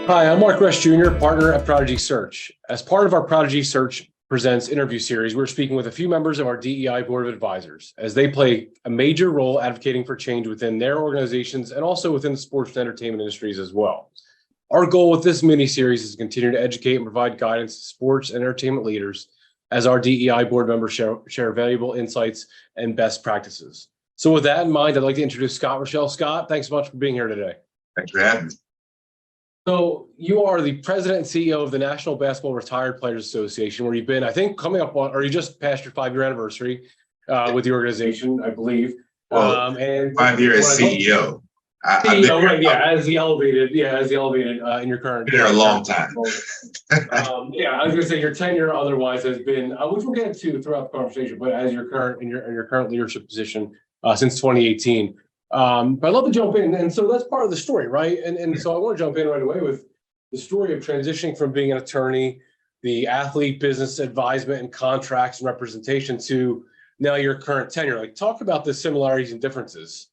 Hi, I'm Mark Rush Jr., partner at Prodigy Search. As part of our Prodigy Search Presents interview series, we're speaking with a few members of our DEI Board of Advisors as they play a major role advocating for change within their organizations and also within the sports and entertainment industries as well. Our goal with this mini-series is to continue to educate and provide guidance to sports and entertainment leaders as our DEI board members share valuable insights and best practices. So with that in mind, I'd like to introduce Scott Rochelle. Scott, thanks so much for being here today. Thanks for having me. So you are the president and CEO of the National Basketball Retired Players Association, where you've been, I think, coming up on, or you just passed your 5-year anniversary with the organization, I believe. Well, and 5 years as CEO. CEO, right? Yeah, as the elevated in your current. Been there a long time. Yeah, I was going to say your tenure otherwise has been, which we'll get into throughout the conversation, but as your current in your current leadership position since 2018. But I'd love to jump in. And so that's part of the story, right? And so I want to jump in right away with the story of transitioning from being an attorney, the athlete business advisement and contracts and representation to now your current tenure. Like, talk about the similarities and differences.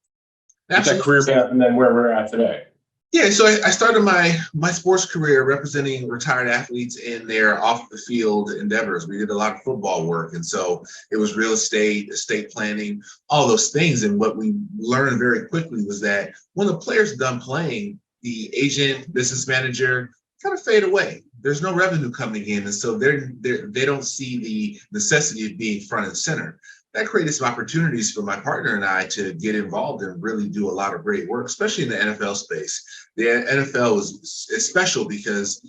That career path and then where we're at today. Yeah, so I started my sports career representing retired athletes in their off the field endeavors. We did a lot of football work, and so it was real estate planning, all those things. And what we learned very quickly was that when the player's done playing, the agent, business manager kind of fade away. There's no revenue coming in, and so they don't see the necessity of being front and center. That created some opportunities for my partner and I to get involved and really do a lot of great work, especially in the NFL space. The NFL is special because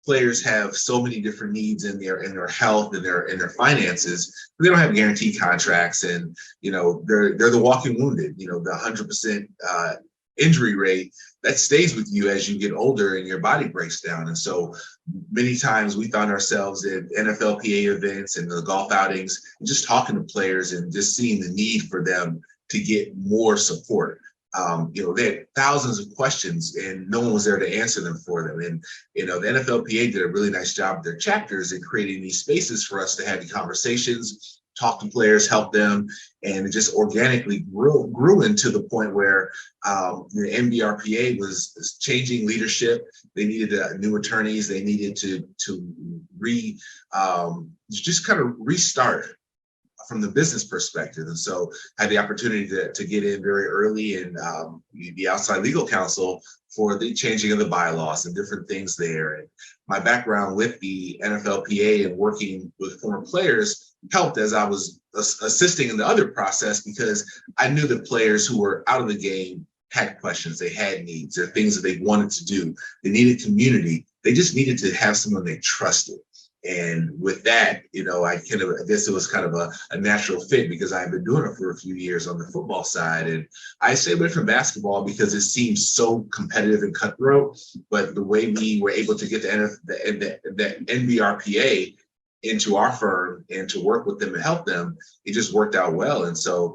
players have so many different needs in their health and their finances. They don't have guaranteed contracts, and they're the walking wounded. The 100% injury rate that stays with you as you get older and your body breaks down. And so many times we found ourselves at NFLPA events and the golf outings, and just talking to players and just seeing the need for them to get more support. They had thousands of questions and no one was there to answer them for them. And, the NFLPA did a really nice job of their chapters in creating these spaces for us to have these conversations, talk to players, help them, and it just organically grew into the point where the NBRPA was changing leadership. They needed new attorneys. They needed to just kind of restart from the business perspective. And so I had the opportunity to get in very early and be outside legal counsel for the changing of the bylaws and different things there. And my background with the NFLPA and working with former players helped as I was assisting in the other process, because I knew that players who were out of the game had questions, they had needs, there are things that they wanted to do. They needed community. They just needed to have someone they trusted. And with that, I guess it was kind of a natural fit, because I've been doing it for a few years on the football side. And I stay away from basketball because it seems so competitive and cutthroat. But the way we were able to get the NBRPA into our firm and to work with them and help them, it just worked out well. And so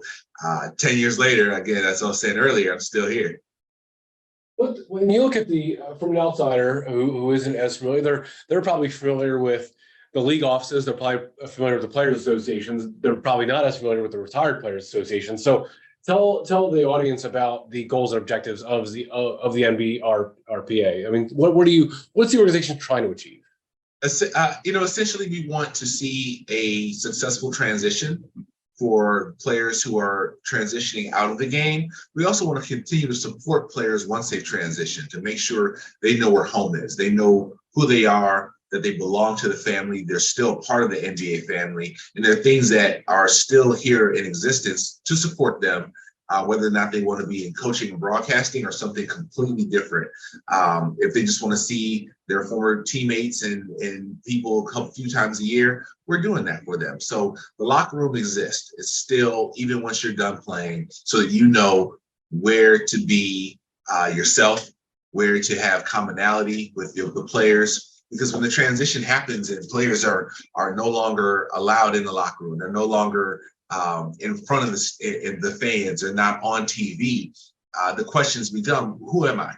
10 years later, again, as I was saying earlier, I'm still here. When you look at from an outsider who isn't as familiar, they're probably familiar with the league offices. They're probably familiar with the players associations. They're probably not as familiar with the retired players association. So tell the audience about the goals and objectives of the NBRPA. I mean, what's the organization trying to achieve? Essentially, we want to see a successful transition for players who are transitioning out of the game. We also want to continue to support players once they've transitioned, to make sure they know where home is. They know who they are, that they belong to the family. They're still part of the NBA family. And there are things that are still here in existence to support them, whether or not they want to be in coaching and broadcasting or something completely different. If they just want to see their former teammates and people a few times a year, we're doing that for them. So the locker room exists. It's still, even once you're done playing, so that you know where to be yourself, where to have commonality with the players. Because when the transition happens and players are no longer allowed in the locker room, they're no longer in front of the fans, they're not on TV, the questions become, who am I?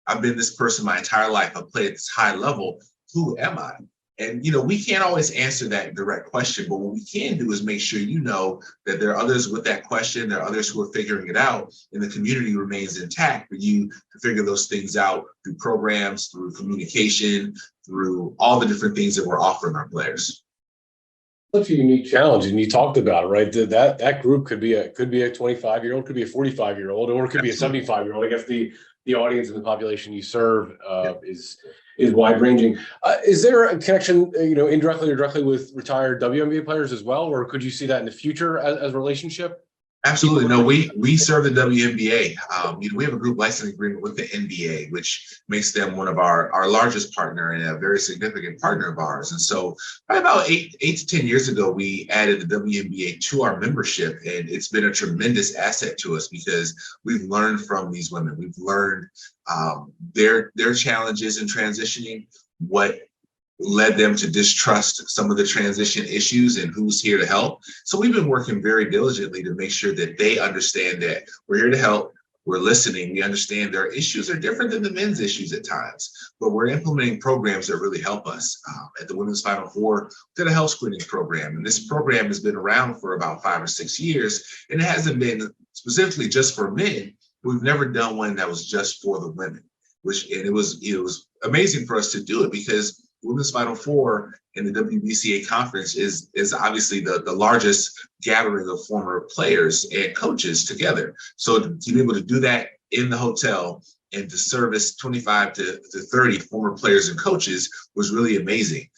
I've been this person my entire life. I've played at this high level. Who am I? And, we can't always answer that direct question, but what we can do is make sure that there are others with that question, there are others who are figuring it out, and the community remains intact for you to figure those things out through programs, through communication, through all the different things that we're offering our players. Such a unique challenge, and you talked about it, right? That group could be a 25-year-old, could be a 45-year-old, or it could be a 75-year-old. I guess the audience and the population you serve is wide ranging. Is there a connection, indirectly or directly with retired WNBA players as well, or could you see that in the future as a relationship? Absolutely. No, we serve the WNBA. We have a group licensing agreement with the NBA, which makes them one of our largest partner and a very significant partner of ours. And so probably about eight to 10 years ago, we added the WNBA to our membership, and it's been a tremendous asset to us because we've learned from these women. We've learned their challenges in transitioning, what led them to distrust some of the transition issues and who's here to help. So we've been working very diligently to make sure that they understand that we're here to help, we're listening, we understand their issues are different than the men's issues at times, but we're implementing programs that really help us. At the Women's Final Four, we did a health screening program, and this program has been around for about 5 or 6 years, and it hasn't been specifically just for men. We've never done one that was just for the women, and it was amazing for us to do it because Women's Final Four in the WBCA conference is obviously the largest gathering of former players and coaches together. So to be able to do that in the hotel and to service 25 to 30 former players and coaches was really amazing.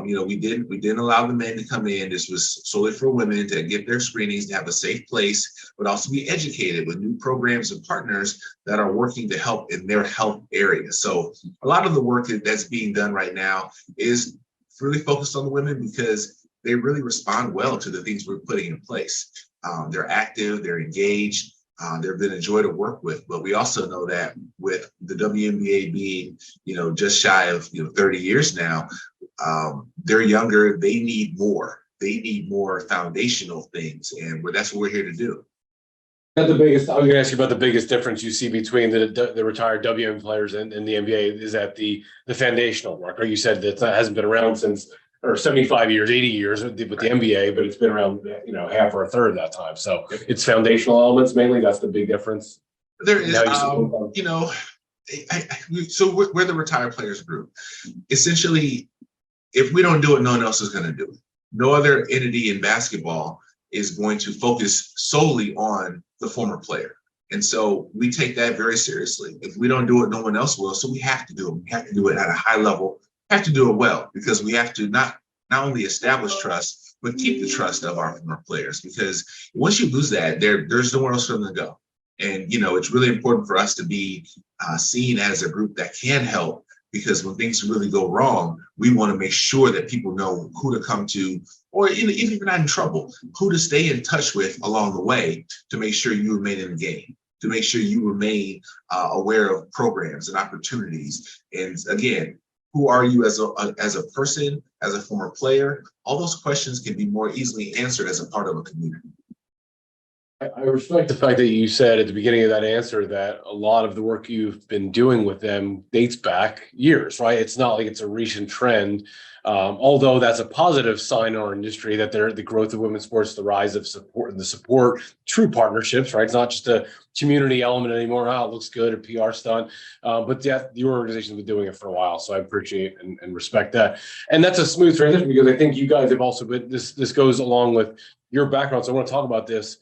We didn't allow the men to come in. This was solely for women to get their screenings, to have a safe place, but also be educated with new programs and partners that are working to help in their health area. So a lot of the work that's being done right now is really focused on the women because they really respond well to the things we're putting in place. They're active, they're engaged. They've been a joy to work with, but we also know that with the WNBA being, just shy of 30 years now, they're younger. They need more. They need more foundational things, and that's what we're here to do. I was going to ask you about the biggest difference you see between the retired WNBA players and the NBA is that the foundational work. Or you said that hasn't been around since 75 years, 80 years with the NBA, but it's been around half or a third of that time. So it's foundational elements mainly. That's the big difference. There is, so we're the retired players group. Essentially, if we don't do it, no one else is going to do it. No other entity in basketball is going to focus solely on the former player. And so we take that very seriously. If we don't do it, no one else will. So we have to do it. We have to do it at a high level, have to do it well, because we have to not only establish trust, but keep the trust of our former players. Because once you lose that, there's nowhere else for them to go. And, it's really important for us to be seen as a group that can help, because when things really go wrong, we want to make sure that people know who to come to, or even if you're not in trouble, who to stay in touch with along the way to make sure you remain in the game, to make sure you remain aware of programs and opportunities. And again, who are you as a person, as a former player? All those questions can be more easily answered as a part of a community. I respect the fact that you said at the beginning of that answer that a lot of the work you've been doing with them dates back years, right? It's not like it's a recent trend, although that's a positive sign in our industry that the growth of women's sports, the rise of support and the support, true partnerships, right? It's not just a community element anymore. Oh, it looks good, a PR stunt, but your organization's been doing it for a while, so I appreciate and respect that. And that's a smooth transition because I think you guys have also been. This goes along with your background, so I want to talk about this.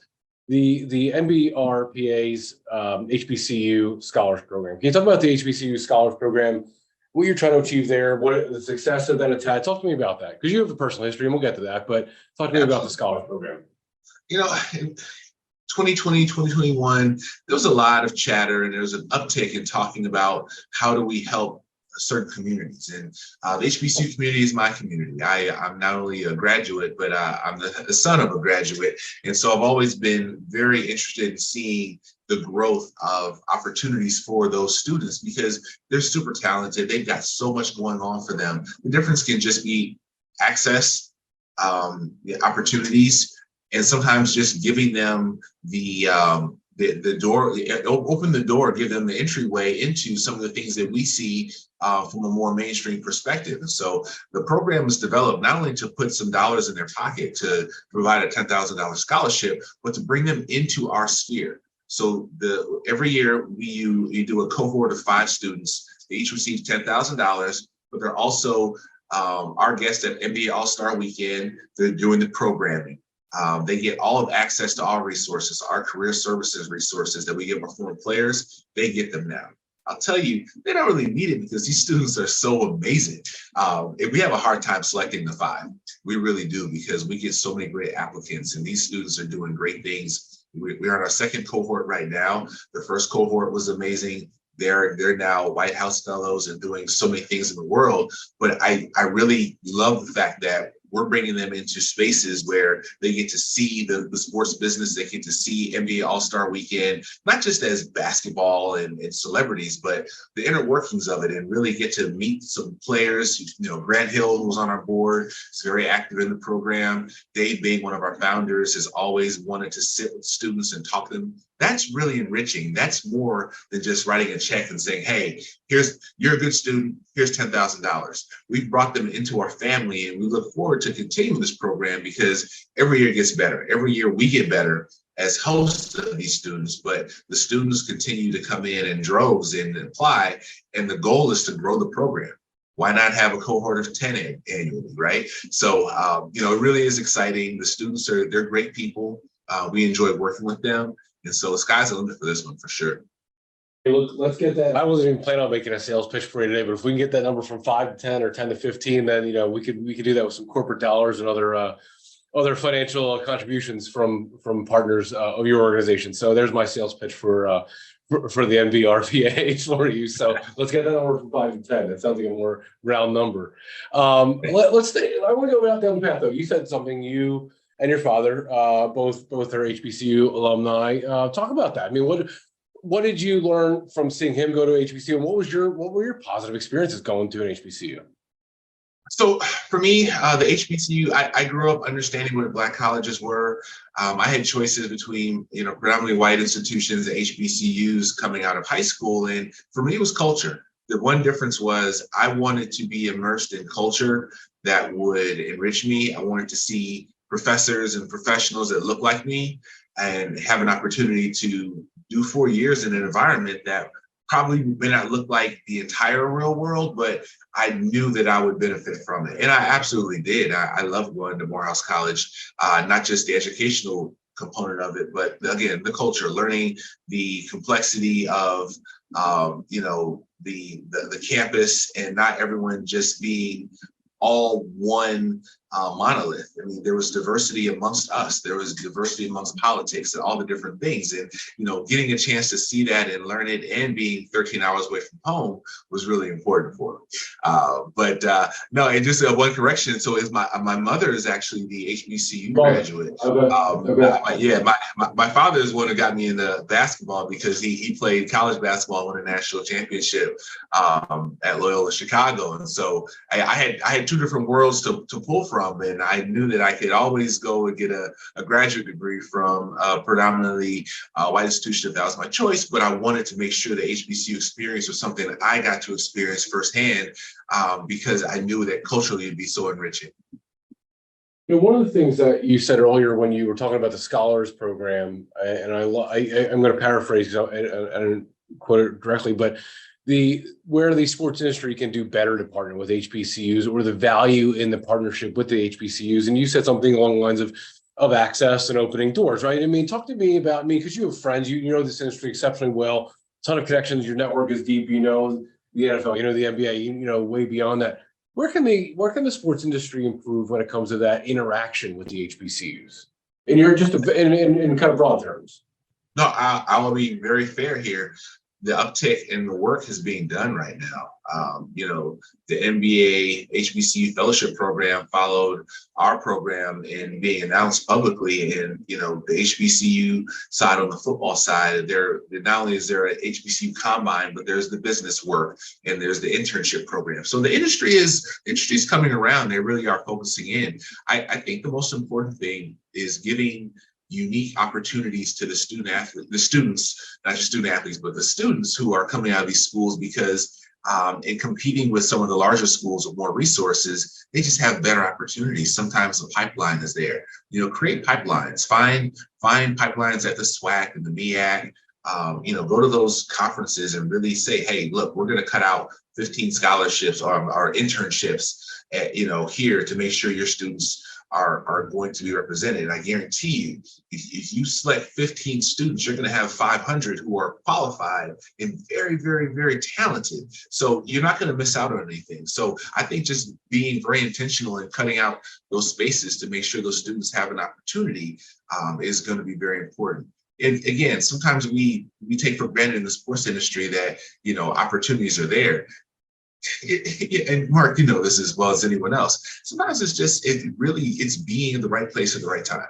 The NBRPA's HBCU Scholars Program. Can you talk about the HBCU Scholars Program, what you're trying to achieve there, what the success of that attached? Talk to me about that, because you have a personal history, and we'll get to that, but talk to me about the Scholars Program. In 2020, 2021, there was a lot of chatter, and there was an uptick in talking about how do we help certain communities, and the HBCU community is my community. I'm not only a graduate, but I'm the son of a graduate, and so I've always been very interested in seeing the growth of opportunities for those students because they're super talented. They've got so much going on for them. The difference can just be access, the opportunities, and sometimes just giving them the the door, open the door, give them the entryway into some of the things that we see from a more mainstream perspective. And so the program is developed not only to put some dollars in their pocket to provide a $10,000 scholarship, but to bring them into our sphere. So every year we do a cohort of 5 students. They each receive $10,000, but they're also our guests at NBA All-Star Weekend. They're doing the programming. They get all of access to our resources, our career services resources that we give our former players. They get them now. I'll tell you, they don't really need it because these students are so amazing. If we have a hard time selecting the 5, we really do, because we get so many great applicants, and these students are doing great things. We're on our 2nd cohort right now. The first cohort was amazing. They're now White House fellows and doing so many things in the world. But I really love the fact that we're bringing them into spaces where they get to see the sports business. They get to see NBA All-Star Weekend, not just as basketball and celebrities, but the inner workings of it, and really get to meet some players. Grant Hill, who's on our board, is very active in the program. Dave, being one of our founders, has always wanted to sit with students and talk to them. That's really enriching. That's more than just writing a check and saying, hey, you're a good student, here's $10,000. We've brought them into our family, and we look forward to continuing this program because every year it gets better. Every year we get better as hosts of these students, but the students continue to come in droves and apply, and the goal is to grow the program. Why not have a cohort of 10 annually, right? So, it really is exciting. The students they're great people. We enjoy working with them. And so the sky's the limit for this one, for sure. Hey, look, let's get that. I wasn't even planning on making a sales pitch for you today, but if we can get that number from 5 to 10 or 10 to 15, then we could do that with some corporate dollars and other financial contributions from partners of your organization. So there's my sales pitch for the NBRPA for you. So let's get that number from 5 to 10. That sounds like a more round number. Let's stay. I want to go down the path though. You said something. You and your father, both are HBCU alumni. Talk about that. I mean, what did you learn from seeing him go to HBCU, and what were your positive experiences going to an HBCU? So for me, the HBCU, I grew up understanding what Black colleges were. I had choices between, predominantly white institutions and HBCUs coming out of high school. And for me, it was culture. The one difference was I wanted to be immersed in culture that would enrich me. I wanted to see professors and professionals that look like me and have an opportunity to do 4 years in an environment that probably may not look like the entire real world, but I knew that I would benefit from it. And I absolutely did. I loved going to Morehouse College, not just the educational component of it, but again, the culture, learning the complexity of, the campus, and not everyone just being all one monolith. I mean, there was diversity amongst us. There was diversity amongst politics and all the different things. And, getting a chance to see that and learn it, and being 13 hours away from home, was really important for me. No, and just one correction. So my mother is actually the HBCU graduate. Okay. My father is one who got me into basketball because he played college basketball, won a national championship at Loyola Chicago. And so I had 2 different worlds to pull from, and I knew that I could always go and get a graduate degree from a predominantly white institution if that was my choice, but I wanted to make sure the HBCU experience was something that I got to experience firsthand, because I knew that culturally it'd be so enriching. One of the things that you said earlier when you were talking about the scholars program, and I'm going to paraphrase, I didn't quote it directly, but where the sports industry can do better to partner with HBCUs, or the value in the partnership with the HBCUs. And you said something along the lines of access and opening doors, right? I mean, talk to me about because you have friends, you know this industry exceptionally well, ton of connections, your network is deep, the NFL, the NBA, way beyond that. Where can the sports industry improve when it comes to that interaction with the HBCUs? And you're just in kind of broad terms. No, I will be very fair here. The uptick in the work is being done right now. The NBA HBCU fellowship program followed our program in being announced publicly. And, the HBCU side, on the football side, not only is there an HBCU combine, but there's the business work and there's the internship program. So the industry is coming around. They really are focusing in. I think the most important thing is giving unique opportunities to the students, not just student athletes, but the students who are coming out of these schools, because in competing with some of the larger schools with more resources, they just have better opportunities. Sometimes the pipeline is there. Create pipelines, find pipelines at the SWAC and the MEAC. Go to those conferences and really say, hey, look, we're going to cut out 15 scholarships or internships here to make sure your students are going to be represented. And I guarantee you, if you select 15 students, you're going to have 500 who are qualified and very, very, very talented. So you're not going to miss out on anything. So I think just being very intentional and cutting out those spaces to make sure those students have an opportunity is going to be very important. And again, sometimes we take for granted in the sports industry that, opportunities are there. And Mark, this as well as anyone else. Sometimes it's being in the right place at the right time.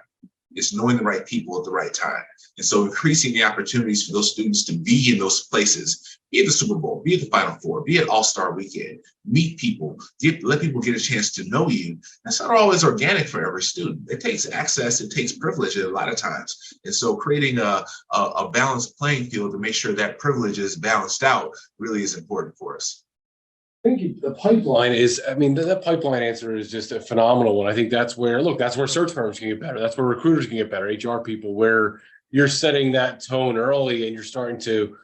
It's knowing the right people at the right time. And so increasing the opportunities for those students to be in those places, be at the Super Bowl, be at the Final Four, be at All-Star Weekend, meet people, let people get a chance to know you. That's not always organic for every student. It takes access, it takes privilege a lot of times. And so creating a balanced playing field to make sure that privilege is balanced out really is important for us. I think the pipeline is, the pipeline answer is just a phenomenal one. I think that's where search firms can get better. That's where recruiters can get better, HR people, where you're setting that tone early and you're starting to,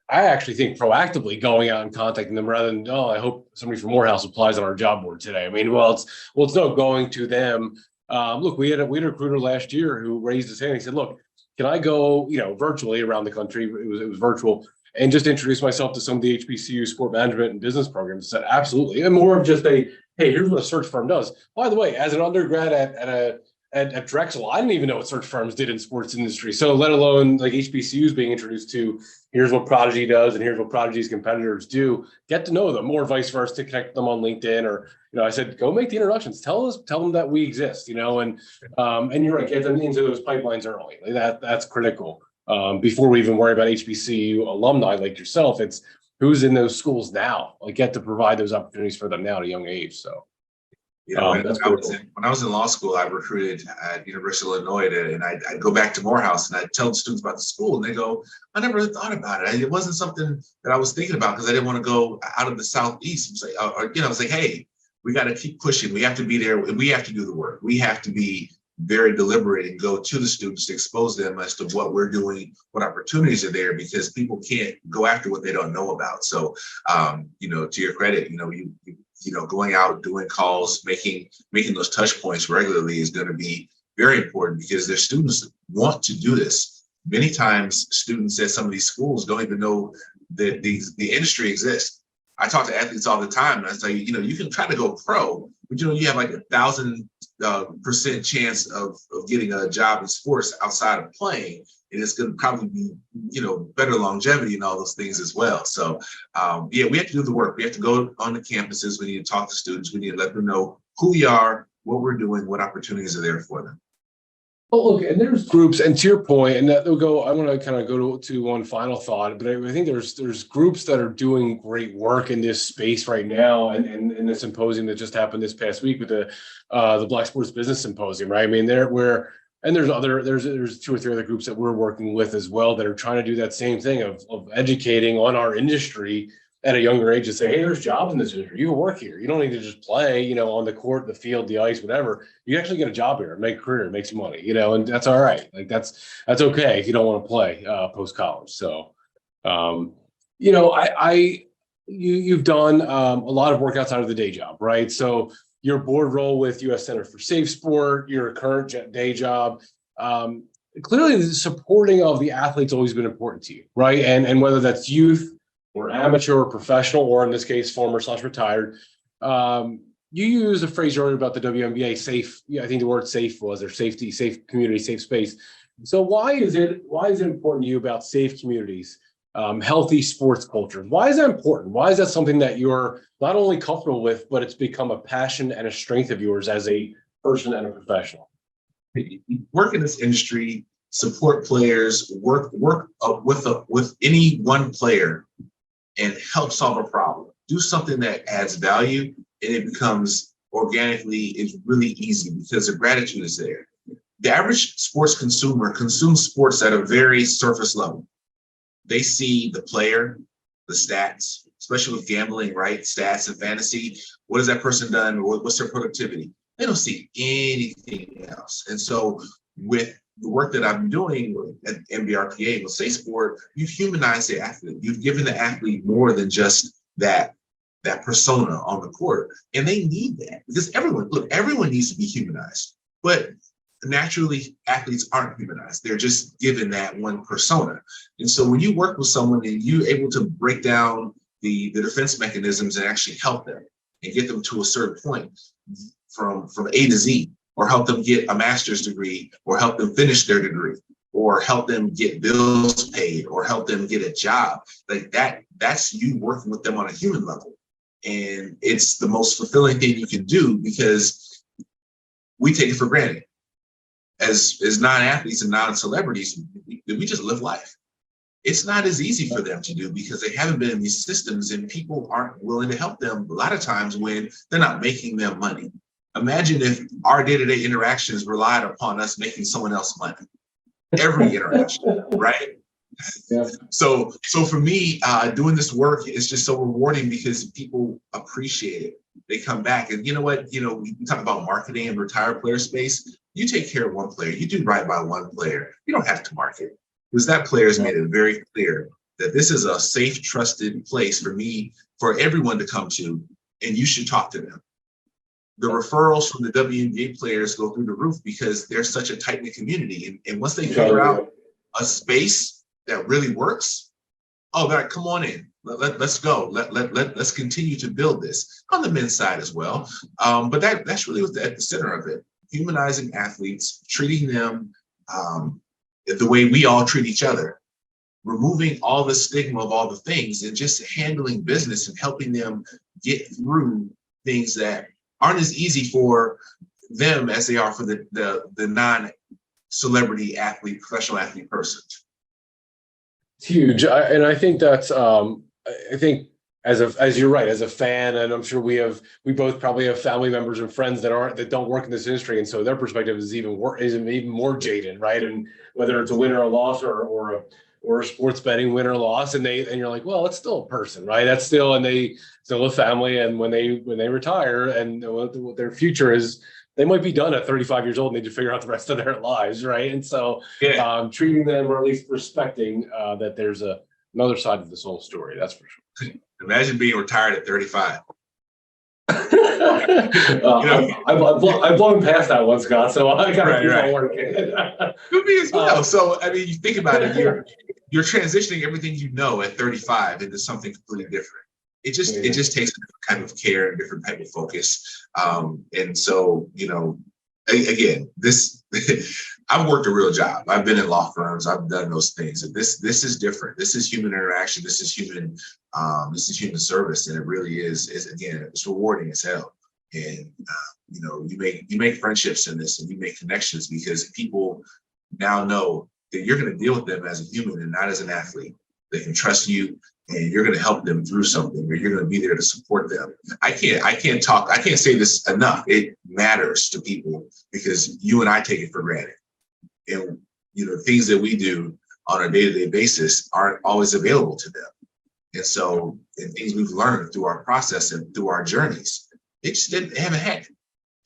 I actually think, proactively going out and contacting them rather than, I hope somebody from Morehouse applies on our job board today. It's no going to them. Look, we had a recruiter last year who raised his hand. He said, look, can I go, virtually around the country? It was virtual. And just introduce myself to some of the HBCU sport management and business programs. Said absolutely, and more of just hey, here's what a search firm does. By the way, as an undergrad at Drexel, I didn't even know what search firms did in sports industry. So let alone like HBCUs being introduced to, here's what Prodigy does and here's what Prodigy's competitors do. Get to know them, or vice versa, to connect them on LinkedIn, or I said, go make the introductions. Tell them that we exist. And you're right, get them into those pipelines early. That's critical. Before we even worry about HBCU alumni like yourself, it's who's in those schools now. Get to provide those opportunities for them now at a young age. So, when I was in law school, I recruited at University of Illinois, and I'd go back to Morehouse and I'd tell the students about the school, and they go, I never really thought about it. It wasn't something that I was thinking about because I didn't want to go out of the Southeast. I was like, hey, we got to keep pushing. We have to be there. We have to do the work. We have to be very deliberate and go to the students to expose them as to what we're doing, what opportunities are there, because people can't go after what they don't know about. So, to your credit, going out, doing calls, making those touch points regularly is going to be very important, because their students want to do this. Many times students at some of these schools don't even know that the industry exists. I talk to athletes all the time, and I say, you can try to go pro, but you have like 1,000% chance of getting a job in sports outside of playing, and it's going to probably be better longevity and all those things as well. So we have to do the work. We have to go on the campuses. We need to talk to students. We need to let them know who we are, what we're doing, what opportunities are there for them. Well, look, and there's groups, and to your point, and that will go. I want to kind of go to one final thought, but I think there's groups that are doing great work in this space right now, and in the symposium that just happened this past week with the Black Sports Business Symposium, right? There's 2 or 3 other groups that we're working with as well that are trying to do that same thing of educating on our industry at a younger age, to say, hey, there's jobs in this industry. You can work here. You don't need to just play, on the court, the field, the ice, whatever. You actually get a job here, make a career, make some money, and that's all right. That's okay if you don't want to play post college. So, you've done a lot of work outside of the day job, right? So your board role with U.S. Center for Safe Sport, your current day job, clearly the supporting of the athletes always been important to you, right? And whether that's youth, or amateur or professional, or in this case, former/retired. You used a phrase earlier about the WNBA safe. I think the word safe was, or safety, safe community, safe space. So why is it important to you about safe communities, healthy sports culture? Why is that important? Why is that something that you're not only comfortable with, but it's become a passion and a strength of yours as a person and a professional? Work in this industry, support players, work with any one player, and help solve a problem. Do something that adds value, and it becomes organically, it's really easy because the gratitude is there. the average sports consumer consumes sports at a very surface level. They see the player, the stats, especially with gambling, right? Stats and fantasy. What has that person done? What's their productivity? They don't see anything else. And so with the work that I'm doing at NBRPA with Say Sport, you've humanized the athlete. You've given the athlete more than just that persona on the court. And they need that because everyone needs to be humanized. But naturally, athletes aren't humanized. They're just given that one persona. And so when you work with someone and you're able to break down the defense mechanisms and actually help them and get them to a certain point from A to Z, or help them get a master's degree, or help them finish their degree, or help them get bills paid, or help them get a job, like that's you working with them on a human level. And it's the most fulfilling thing you can do because we take it for granted. As non-athletes and non-celebrities, we just live life. It's not as easy for them to do because they haven't been in these systems and people aren't willing to help them a lot of times when they're not making them money. Imagine if our day-to-day interactions relied upon us making someone else money. Every interaction, right? Yeah. So for me, doing this work is just so rewarding because people appreciate it. They come back and you know what? We talk about marketing and retired player space. You take care of one player, you do right by one player. You don't have to market because that player has made it very clear that this is a safe, trusted place for everyone to come to, and you should talk to them. The referrals from the WNBA players go through the roof because they're such a tight-knit community. And once they figure out a space that really works, oh, God, come on in. Let's go. Let's continue to build this on the men's side as well. But that's really what's at the center of it. Humanizing athletes, treating them the way we all treat each other, removing all the stigma of all the things and just handling business and helping them get through things that aren't as easy for them as they are for the non-celebrity athlete, professional athlete person. It's huge. And I think that's, I think as you're right, as a fan, and I'm sure we both probably have family members and friends that don't work in this industry. And so their perspective is even more jaded, right? And whether it's a win or a loss or a sports betting win or loss, and you're like, well, it's still a person, right? That's still, and they still a family. And when they retire and what their future is, they might be done at 35 years old and they just figure out the rest of their lives, right? And so treating them, or at least respecting that there's another side of this whole story, that's for sure. Imagine being retired at 35. I've blown past that one, Scott, so I got to keep on working. Could be as well. So, I mean, you think about it, you're transitioning everything you know at 35 into something completely different. It just takes a different kind of care, a different type of focus. And so, again, I've worked a real job. I've been in law firms. I've done those things. And this is different. This is human interaction. This is human service. And it really is again, it's rewarding as hell. And you make friendships in this and you make connections because people now know that you're going to deal with them as a human and not as an athlete. They can trust you and you're going to help them through something, or you're going to be there to support them. I can't say this enough. It matters to people because you and I take it for granted. And, things that we do on a day-to-day basis aren't always available to them. And so, and things we've learned through our process and through our journeys, they haven't had it.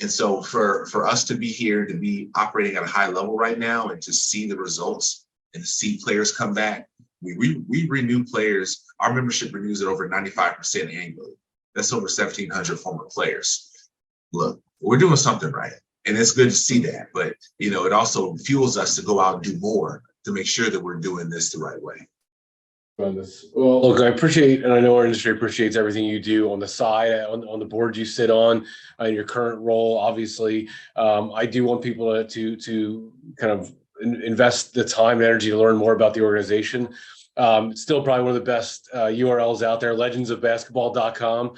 And so for us to be here, to be operating at a high level right now and to see the results and to see players come back, we renew players. Our membership renews at over 95% annually. That's over 1,700 former players. Look, we're doing something right. And it's good to see that. But, it also fuels us to go out and do more to make sure that we're doing this the right way. Well, look, I appreciate, and I know our industry appreciates everything you do on the side, on the board you sit on, in your current role. Obviously, I do want people to kind of invest the time and energy to learn more about the organization. It's still probably one of the best URLs out there, legendsofbasketball.com.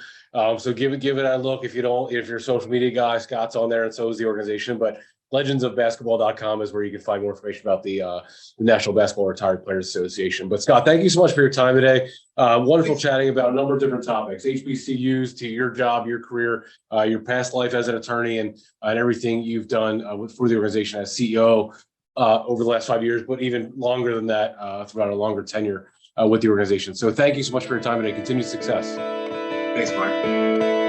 So give it a look. If you're a social media guy, Scott's on there and so is the organization. But legendsofbasketball.com is where you can find more information about the National Basketball Retired Players Association. But Scott, thank you so much for your time today. Wonderful chatting about a number of different topics, HBCUs, to your job, your career, your past life as an attorney, and everything you've done for the organization as CEO over the last 5 years, but even longer than that, throughout a longer tenure with the organization. So thank you so much for your time today. Continued success. Thanks, Mark.